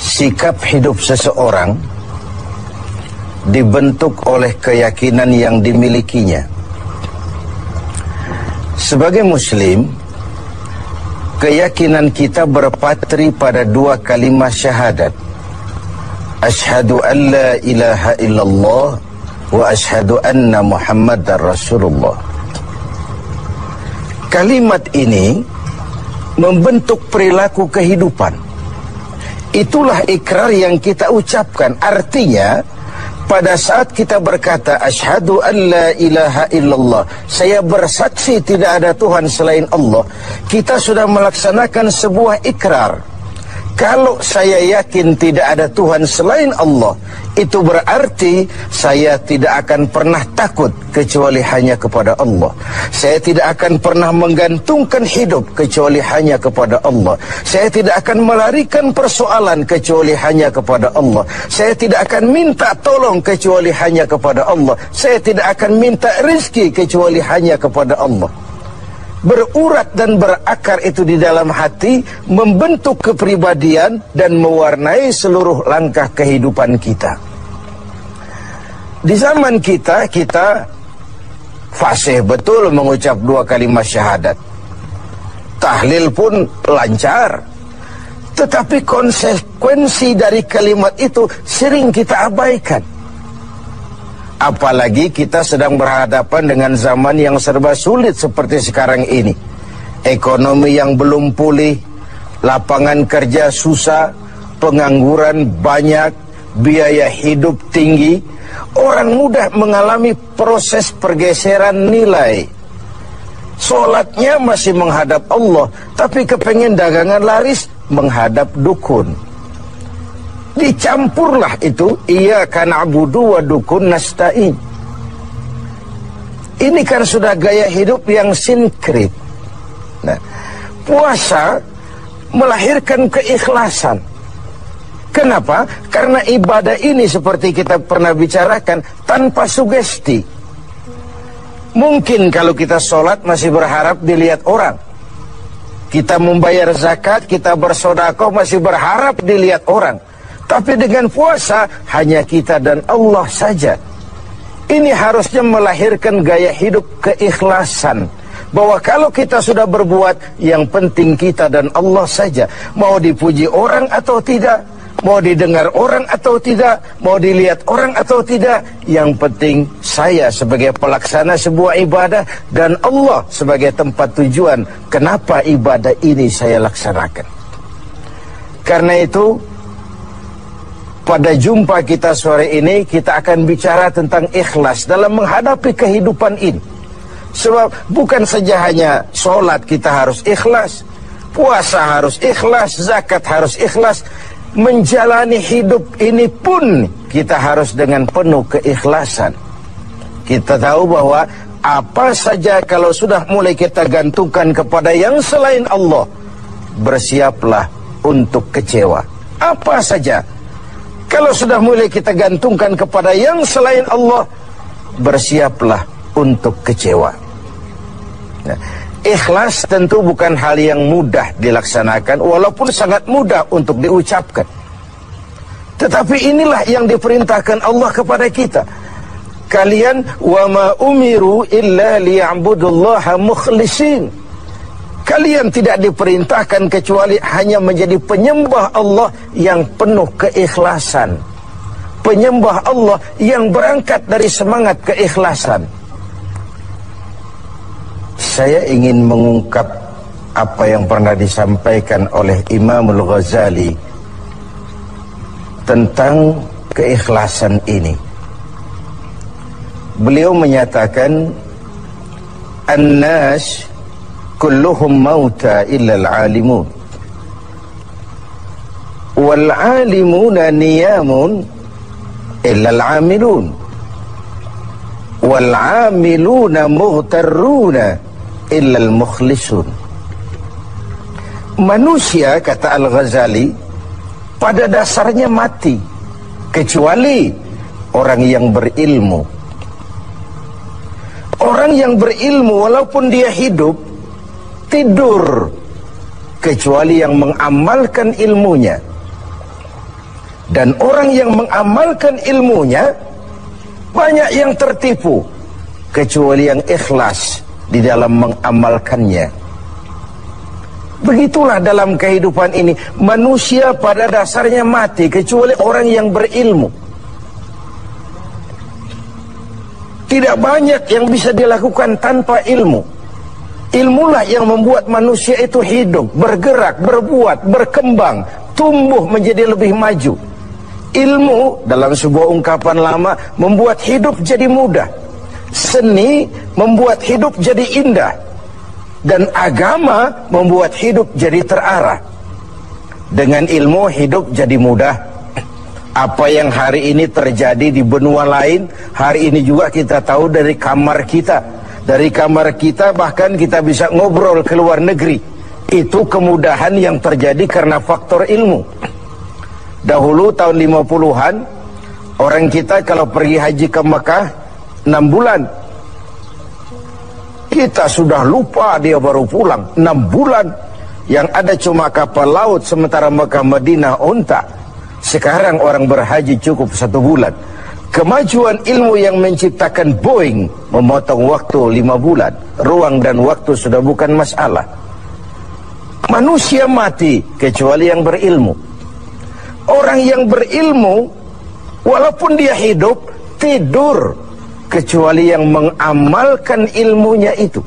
sikap hidup seseorang dibentuk oleh keyakinan yang dimilikinya. Sebagai muslim, keyakinan kita berpatri pada dua kalimat syahadat. Asyhadu an la ilaha illallah wa asyhadu anna Muhammadar Rasulullah. Kalimat ini membentuk perilaku kehidupan. Itulah ikrar yang kita ucapkan. Artinya, pada saat kita berkata asyhadu an la ilaha illallah, saya bersaksi tidak ada Tuhan selain Allah, kita sudah melaksanakan sebuah ikrar. Kalau saya yakin tidak ada Tuhan selain Allah, itu berarti saya tidak akan pernah takut kecuali hanya kepada Allah. Saya tidak akan pernah menggantungkan hidup kecuali hanya kepada Allah. Saya tidak akan melarikan persoalan kecuali hanya kepada Allah. Saya tidak akan minta tolong kecuali hanya kepada Allah. Saya tidak akan minta rezeki kecuali hanya kepada Allah. Berurat dan berakar itu di dalam hati, membentuk kepribadian dan mewarnai seluruh langkah kehidupan kita. Di zaman kita fasih betul mengucap dua kalimat syahadat. Tahlil pun lancar. Tetapi konsekuensi dari kalimat itu sering kita abaikan. Apalagi kita sedang berhadapan dengan zaman yang serba sulit seperti sekarang ini. Ekonomi yang belum pulih, lapangan kerja susah, pengangguran banyak, biaya hidup tinggi. Orang mudah mengalami proses pergeseran nilai. Sholatnya masih menghadap Allah, tapi kepengen dagangan laris menghadap dukun. Dicampurlah itu, iyyaka na'budu wa dukun nasta'in. Ini kan sudah gaya hidup yang sinkrit. Nah, puasa melahirkan keikhlasan. Kenapa? Karena ibadah ini seperti kita pernah bicarakan tanpa sugesti. Mungkin kalau kita sholat masih berharap dilihat orang. Kita membayar zakat, kita bersedekah masih berharap dilihat orang. Tapi dengan puasa hanya kita dan Allah saja. Ini harusnya melahirkan gaya hidup keikhlasan. Bahwa kalau kita sudah berbuat, yang penting kita dan Allah saja. Mau dipuji orang atau tidak, mau didengar orang atau tidak, mau dilihat orang atau tidak, yang penting saya sebagai pelaksana sebuah ibadah dan Allah sebagai tempat tujuan kenapa ibadah ini saya laksanakan. Karena itu, pada jumpa kita sore ini, kita akan bicara tentang ikhlas dalam menghadapi kehidupan ini. Sebab bukan saja hanya sholat kita harus ikhlas, puasa harus ikhlas, zakat harus ikhlas. Menjalani hidup ini pun kita harus dengan penuh keikhlasan. Kita tahu bahwa apa saja kalau sudah mulai kita gantungkan kepada yang selain Allah, bersiaplah untuk kecewa. Apa saja kalau sudah mulai kita gantungkan kepada yang selain Allah, bersiaplah untuk kecewa. Nah, ikhlas tentu bukan hal yang mudah dilaksanakan, walaupun sangat mudah untuk diucapkan. Tetapi inilah yang diperintahkan Allah kepada kita. Kalian wa ma umiru illa liya'budullaha mukhlisin. Kalian tidak diperintahkan kecuali hanya menjadi penyembah Allah yang penuh keikhlasan. Penyembah Allah yang berangkat dari semangat keikhlasan. Saya ingin mengungkap apa yang pernah disampaikan oleh Imam Al-Ghazali tentang keikhlasan ini. Beliau menyatakan, An-nas kulluhum mauta illa al-alimun, wal-alimuna niyamun illa al-amilun, wal-amiluna mughtarruna illa al-mukhlisun. Manusia, kata Al-Ghazali, pada dasarnya mati, kecuali orang yang berilmu. Orang yang berilmu walaupun dia hidup, tidur, kecuali yang mengamalkan ilmunya. Dan orang yang mengamalkan ilmunya, banyak yang tertipu, kecuali yang ikhlas di dalam mengamalkannya. Begitulah dalam kehidupan ini, manusia pada dasarnya mati, kecuali orang yang berilmu. Tidak banyak yang bisa dilakukan tanpa ilmu. Ilmulah yang membuat manusia itu hidup, bergerak, berbuat, berkembang, tumbuh menjadi lebih maju. Ilmu dalam sebuah ungkapan lama membuat hidup jadi mudah. Seni membuat hidup jadi indah. Dan agama membuat hidup jadi terarah. Dengan ilmu hidup jadi mudah. Apa yang hari ini terjadi di benua lain, hari ini juga kita tahu dari kamar kita. Dari kamar kita bahkan kita bisa ngobrol ke luar negeri. Itu kemudahan yang terjadi karena faktor ilmu. Dahulu tahun 50-an, orang kita kalau pergi haji ke Mekah 6 bulan. Kita sudah lupa dia baru pulang 6 bulan. Yang ada cuma kapal laut, sementara Mekah Madinah unta. Sekarang orang berhaji cukup 1 bulan. Kemajuan ilmu yang menciptakan Boeing memotong waktu 5 bulan. Ruang dan waktu sudah bukan masalah. Manusia mati kecuali yang berilmu. Orang yang berilmu, walaupun dia hidup, tidur, kecuali yang mengamalkan ilmunya itu.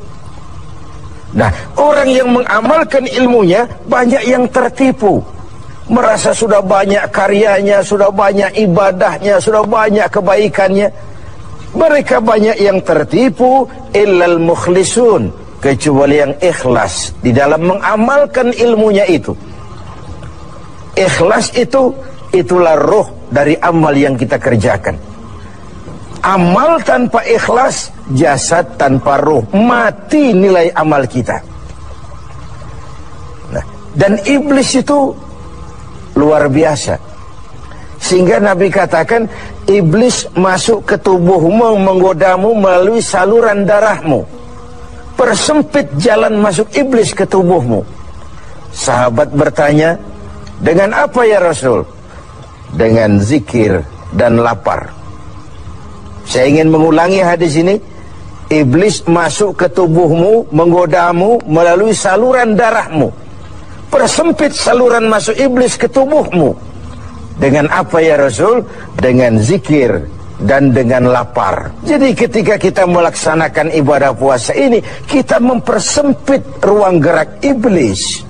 Nah, orang yang mengamalkan ilmunya, banyak yang tertipu. Merasa sudah banyak karyanya, sudah banyak ibadahnya, sudah banyak kebaikannya. Mereka banyak yang tertipu, illal mukhlisun, kecuali yang ikhlas di dalam mengamalkan ilmunya itu. Ikhlas itu, itulah roh dari amal yang kita kerjakan. Amal tanpa ikhlas, jasad tanpa roh, mati nilai amal kita. Nah, dan iblis itu luar biasa. Sehingga Nabi katakan, iblis masuk ke tubuhmu, menggodamu melalui saluran darahmu. Persempit jalan masuk iblis ke tubuhmu. Sahabat bertanya, dengan apa ya Rasul? Dengan zikir dan lapar. Saya ingin mengulangi hadis ini. Iblis masuk ke tubuhmu, menggodamu melalui saluran darahmu. Persempit saluran masuk iblis ke tubuhmu. Dengan apa ya Rasul? Dengan zikir dan dengan lapar. Jadi ketika kita melaksanakan ibadah puasa ini, kita mempersempit ruang gerak iblis.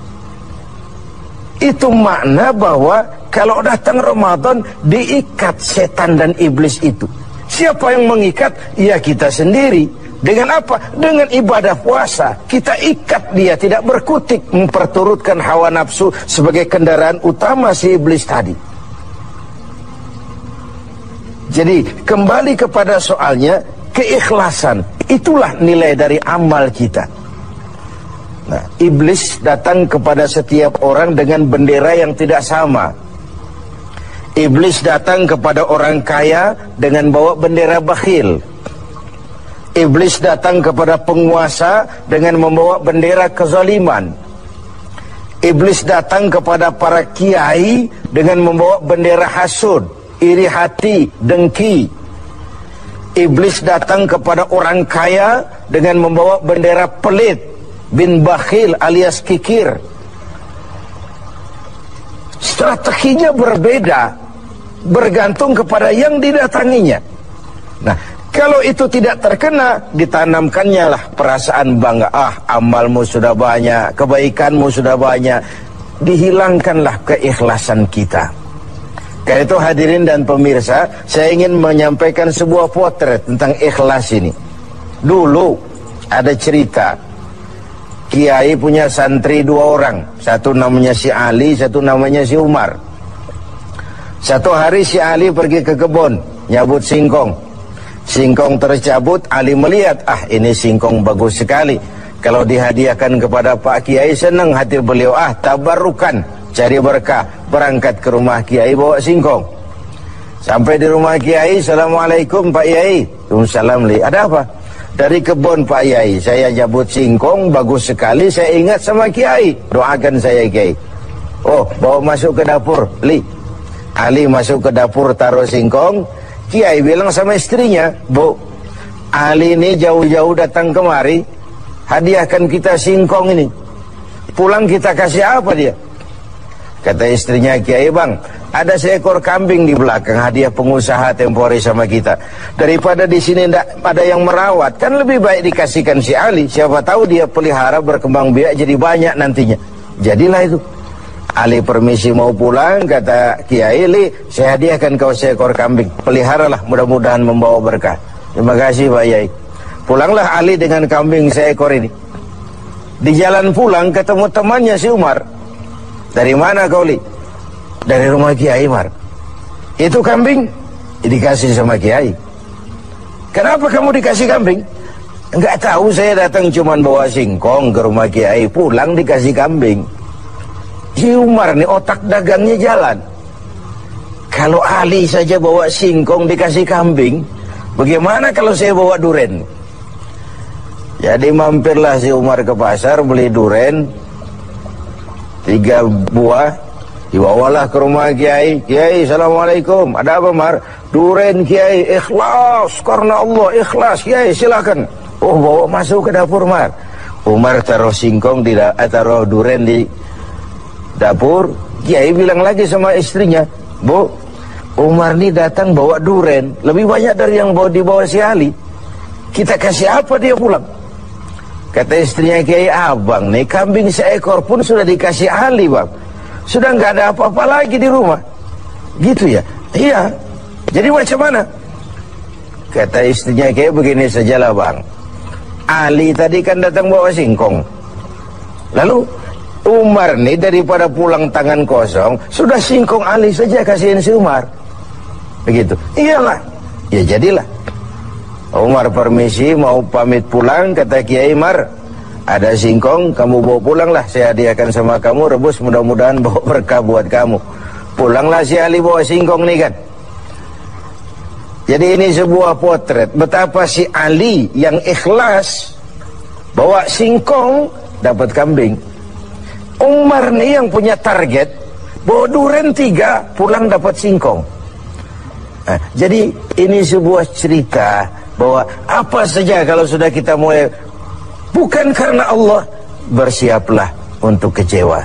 Itu makna bahwa kalau datang Ramadan, diikat setan dan iblis itu. Siapa yang mengikat? Ya kita sendiri. Dengan apa? Dengan ibadah puasa. Kita ikat dia, tidak berkutik, memperturutkan hawa nafsu sebagai kendaraan utama si iblis tadi. Jadi kembali kepada soalnya, keikhlasan. Itulah nilai dari amal kita. Nah, iblis datang kepada setiap orang dengan bendera yang tidak sama. Iblis datang kepada orang kaya dengan bawa bendera bakhil. Iblis datang kepada penguasa dengan membawa bendera kezaliman. Iblis datang kepada para kiai dengan membawa bendera hasud, iri hati, dengki. Iblis datang kepada orang kaya dengan membawa bendera pelit, bin bakhil alias kikir. Strateginya berbeda, bergantung kepada yang didatanginya. Nah, kalau itu tidak terkena, ditanamkannya lah perasaan bangga. Amalmu sudah banyak, kebaikanmu sudah banyak. Dihilangkanlah keikhlasan kita. Karena itu hadirin dan pemirsa, saya ingin menyampaikan sebuah potret tentang ikhlas ini. Dulu ada cerita, kiai punya santri 2 orang. Satu namanya si Ali, satu namanya si Umar. Satu hari si Ali pergi ke kebun, nyabut singkong. Singkong tercabut, Ali melihat, ini singkong bagus sekali. Kalau dihadiahkan kepada Pak Kiai, senang hati beliau. Tabarukan, cari berkah. Berangkat ke rumah Kiai, bawa singkong. Sampai di rumah Kiai, Assalamualaikum Pak Kiai. Waalaikumsalam. Ada apa? Dari kebun Pak Kiai, saya jabut singkong, bagus sekali. Saya ingat sama Kiai, doakan saya Kiai. Oh, bawa masuk ke dapur, Li. Ali masuk ke dapur taruh singkong. Kiai bilang sama istrinya, Bu, Ali ini jauh-jauh datang kemari, hadiahkan kita singkong ini. Pulang kita kasih apa dia? Kata istrinya Kiai, Bang, ada seekor kambing di belakang, hadiah pengusaha temporary sama kita. Daripada di sini tidak ada yang merawat, kan lebih baik dikasihkan si Ali. Siapa tahu dia pelihara berkembang biak jadi banyak nantinya. Jadilah itu. Ali permisi mau pulang, kata Kiai, Li, saya hadiahkan kau seekor kambing. Peliharalah, mudah-mudahan membawa berkah. Terima kasih Pak Yai. Pulanglah Ali dengan kambing seekor ini. Di jalan pulang ketemu temannya si Umar. Dari mana kau, Li? Dari rumah Kiai Mar. Itu kambing dikasih sama Kiai. Kenapa kamu dikasih kambing? Enggak tahu, saya datang cuman bawa singkong ke rumah Kiai, pulang dikasih kambing. Si Umar nih otak dagangnya jalan. Kalau Ali saja bawa singkong dikasih kambing, bagaimana kalau saya bawa duren? Jadi mampirlah si Umar ke pasar beli duren 3 buah, dibawalah ke rumah Kiai. Kiai, assalamualaikum. Ada apa, Mar? Duren Kiai, ikhlas karena Allah, ikhlas. Kiai, silakan. Oh, bawa masuk ke dapur, Mar. Umar taruh singkong taruh duren di dapur. Kiai bilang lagi sama istrinya, Bu, Umar ini datang bawa duren lebih banyak dari yang dibawa si Ali. Kita kasih apa dia pulang? Kata istrinya Kiai, Abang nih kambing seekor pun sudah dikasih Ali, Bang. Sudah nggak ada apa-apa lagi di rumah. Gitu ya? Iya. Jadi macam mana? Kata istrinya Kiai, begini sajalah, Bang. Ali tadi kan datang bawa singkong. Lalu Umar nih daripada pulang tangan kosong, sudah singkong Ali saja kasihin si Umar. Begitu. Iyalah. Ya jadilah. Umar permisi mau pamit pulang, kata Kiai, Mar, ada singkong, kamu bawa pulanglah, saya hadiahkan sama kamu, rebus, mudah-mudahan bawa berkah buat kamu. Pulanglah si Ali bawa singkong nih kan. Jadi ini sebuah potret betapa si Ali yang ikhlas bawa singkong dapat kambing. Umar nih yang punya target bawa duren 3, pulang dapat singkong. Nah, jadi ini sebuah cerita bahwa apa saja kalau sudah kita mulai bukan karena Allah, bersiaplah untuk kecewa.